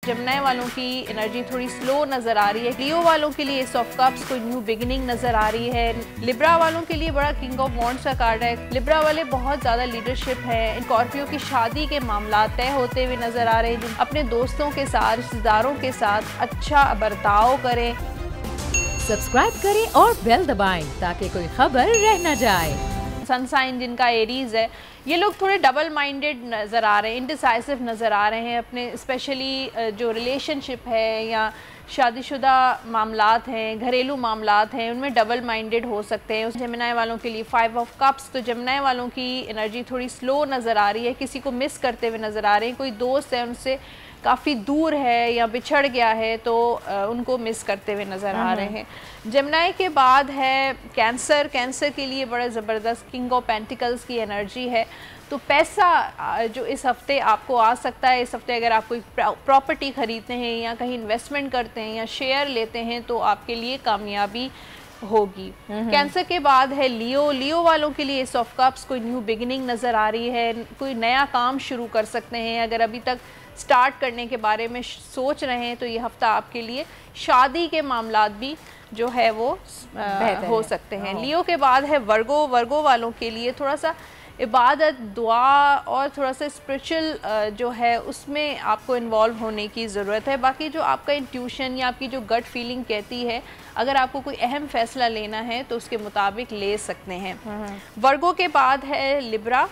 Gemini वालों की energy थोड़ी स्लो नज़र आ रही है। लियो वालों के लिए एस ऑफ कप्स कोई न्यू बिगिनिंग नज़र आ रही है। लिब्रा वालों के लिए बड़ा किंग ऑफ वॉन्ड्स का कार्ड है। लिब्रा वाले बहुत ज़्यादा लीडरशिप है। स्कॉर्पियो की शादी के मामला तय होते हुए नज़र आ रहे हैं। अपने दोस्तों के साथ, रिश्तेदारों के साथ अच्छा बर्ताव करें। सब्सक्राइब करें और बेल दबाएं ताकि कोई खबर रह न जाए। सन साइन जिनका एरीज है, ये लोग थोड़े डबल माइंडेड नज़र आ रहे हैं, इनडिसाइसिव नज़र आ रहे हैं। अपने स्पेशली जो रिलेशनशिप है या शादीशुदा मामलात हैं, घरेलू मामलात हैं, उनमें डबल माइंडेड हो सकते हैं। जेमिनी वालों के लिए 5 ऑफ कप्स, तो जेमिनी वालों की एनर्जी थोड़ी स्लो नज़र आ रही है। किसी को मिस करते हुए नज़र आ रहे हैं। कोई दोस्त है उनसे काफ़ी दूर है या बिछड़ गया है तो उनको मिस करते हुए नज़र आ रहे हैं। जेमिनी के बाद है कैंसर। कैंसर के लिए बड़ा ज़बरदस्त किंग ऑफ पेंटिकल्स की एनर्जी है। तो पैसा जो इस हफ्ते आपको आ सकता है, इस हफ्ते अगर आप कोई प्रॉपर्टी ख़रीदते हैं या कहीं इन्वेस्टमेंट करते हैं या शेयर लेते हैं तो आपके लिए कामयाबी होगी। कैंसर के बाद है लियो। लियो वालों के लिए एस ऑफ कप्स कोई न्यू बिगिनिंग नज़र आ रही है। कोई नया काम शुरू कर सकते हैं। अगर अभी तक स्टार्ट करने के बारे में सोच रहे हैं तो ये हफ्ता आपके लिए शादी के मामलात भी जो है वो हो सकते हैं। लियो के बाद है वर्गो। वर्गो वालों के लिए थोड़ा सा इबादत, दुआ और थोड़ा सा स्पिरिचुअल जो है उसमें आपको इन्वॉल्व होने की ज़रूरत है। बाकी जो आपका इंट्यूशन या आपकी जो गट फीलिंग कहती है, अगर आपको कोई अहम फैसला लेना है तो उसके मुताबिक ले सकते हैं। वर्गो के बाद है लिब्रा।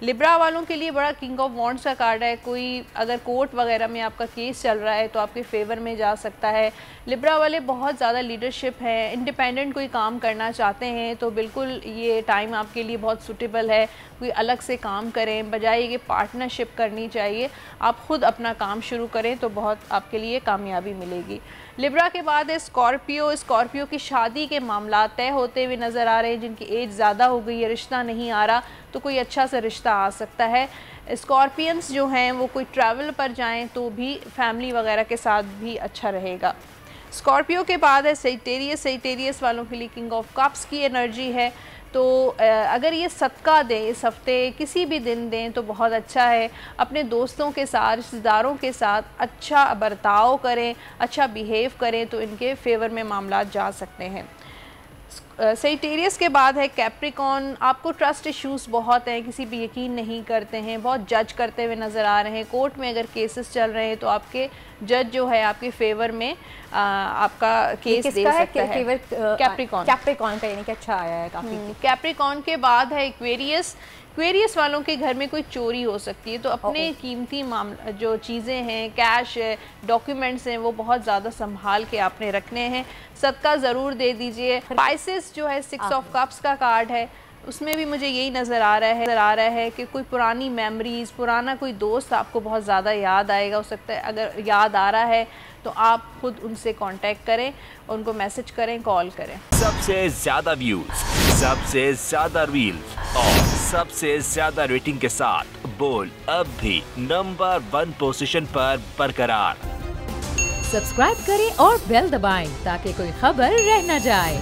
लिब्रा वालों के लिए बड़ा किंग ऑफ वॉन्ड्स का कार्ड है। कोई अगर कोर्ट वगैरह में आपका केस चल रहा है तो आपके फेवर में जा सकता है। लिब्रा वाले बहुत ज़्यादा लीडरशिप है। इंडिपेंडेंट कोई काम करना चाहते हैं तो बिल्कुल ये टाइम आपके लिए बहुत सूटेबल है। कोई अलग से काम करें, बजाय ये पार्टनरशिप करनी चाहिए। आप ख़ुद अपना काम शुरू करें तो बहुत आपके लिए कामयाबी मिलेगी। लिब्रा के बाद है स्कॉर्पियो। स्कॉर्पियो की शादी के मामला तय होते हुए नज़र आ रहे हैं। जिनकी एज ज़्यादा हो गई है, रिश्ता नहीं आ रहा, तो कोई अच्छा सा रिश्ता आ सकता है। स्कॉर्पियंस जो हैं वो कोई ट्रैवल पर जाएं तो भी फैमिली वगैरह के साथ भी अच्छा रहेगा। स्कॉर्पियो के बाद है सेजिटेरियस। सेजिटेरियस वालों के लिए किंग ऑफ कप्स की एनर्जी है। तो अगर ये सदका दें इस हफ्ते, किसी भी दिन दें तो बहुत अच्छा है। अपने दोस्तों के साथ, रिश्तेदारों के साथ अच्छा बर्ताव करें, अच्छा बिहेव करें तो इनके फेवर में मामलात जा सकते हैं। सेजिटेरियस के बाद है कैप्रिकॉन। आपको ट्रस्ट इश्यूज़ बहुत हैं, किसी पे यकीन नहीं करते हैं, बहुत जज करते हुए नज़र आ रहे हैं। कोर्ट में अगर केसेस चल रहे हैं तो आपके जज जो है आपके फेवर में आपका केस दे सकता है। कैप्रिकॉन का यानी कि अच्छा आया है काफ़ी। कैप्रिकॉन के बाद है एक्वेरियस। एक्वेरियस वालों के घर में कोई चोरी हो सकती है तो अपने कीमती मामला जो चीज़ें हैं, कैश है, डॉक्यूमेंट्स हैं, वो बहुत ज़्यादा संभाल के आपने रखने हैं। सदका ज़रूर दे दीजिए। स्पाइसेस जो है 6 ऑफ कप्स का कार्ड है, उसमें भी मुझे यही नज़र आ रहा है कि कोई पुरानी मेमोरीज़, पुराना कोई दोस्त आपको बहुत ज़्यादा याद आएगा। हो सकता है अगर याद आ रहा है तो आप खुद उनसे कांटेक्ट करें, उनको मैसेज करें, कॉल करें। सबसे ज़्यादा व्यूज, सबसे ज़्यादा रील्स और सबसे ज़्यादा रेटिंग के साथ बोल अब भी नंबर 1 पोजीशन पर बरकरार। सब्सक्राइब करें और बेल दबाएं ताकि कोई खबर रह न जाए।